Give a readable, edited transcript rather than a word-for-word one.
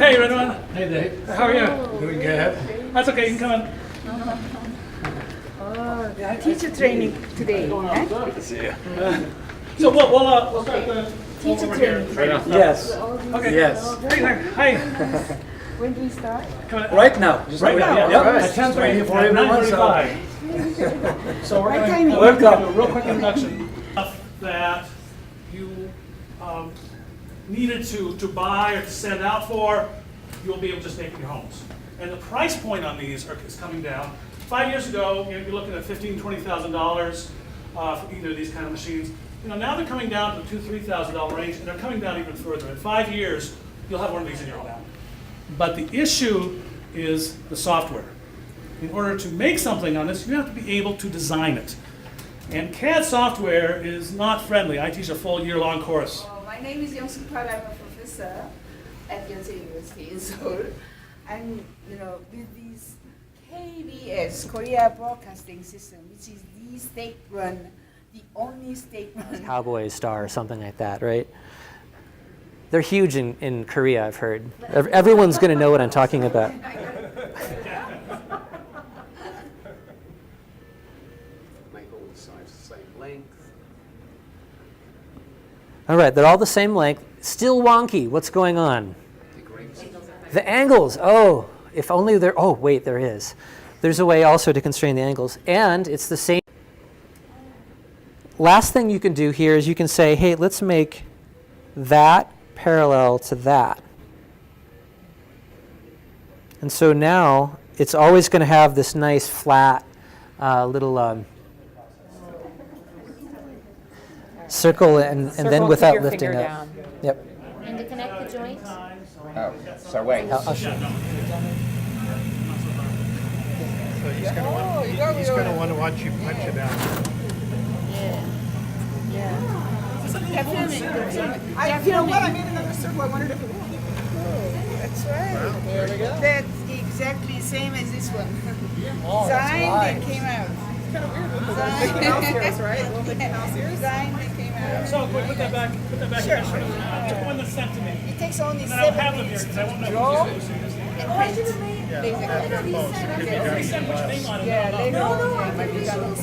Hey, everyone. Hey, Dave. How are you? Doing good. That's okay. You can come in. Teacher training today. Good to see you. So we'll start the Teacher over here. training. Right now. Yes. Okay. Yes. Hey. When do we start? Come in. Right now. Just Right now. Yep. Yeah. Right. At 10:30 for everyone. So. 9:35. So we're Right going timing. to Welcome. do a real quick introduction. Stuff that you needed to buy or to send out for, you'll be able to just make in your homes. And the price point on these is coming down. 5 years ago, you're looking at $15,000, $20,000 for either of these kind of machines. Now they're coming down to the $2,000, $3,000 range, and they're coming down even further. In 5 years, you'll have one of these in your home. But the issue is the software. In order to make something on this, you have to be able to design it. And CAD software is not friendly. I teach a full year-long course. My name is Young-Suk Park. I'm a professor at Yonsei University in Seoul. And with these KBS, Korea Broadcasting System, which is the state-run, the only state-run. Cowboy Star or something like that, right? They're huge in Korea, I've heard. Everyone's going to know what I'm talking about. Make all the sides the same length. All right, they're all the same length. Still wonky. What's going on? The angles. Oh, if only there. Oh, wait, there is. There's a way also to constrain the angles. And it's the same. Last thing you can do here is you can say, hey, let's make that parallel to that. And so now it's always going to have this nice flat little circle and then without lifting up. Yep. And to connect the joint? Oh, so wait. I'll show you. He's going to want to watch you punch it out. I made another circle. I wondered if it would. That's right. There we go. That's exactly the same as this one. Design, they came out. Design, right? A little Mickey Mouse ears. Design, they came out. So put that back. Put that back. Sure. In the one that's sent to me. It takes only And then I'll 7 have them here minutes because I won't know draw who's using this. and print. Basically. If you send which name on it, Yeah, then I'll know. later on, yeah, might be done.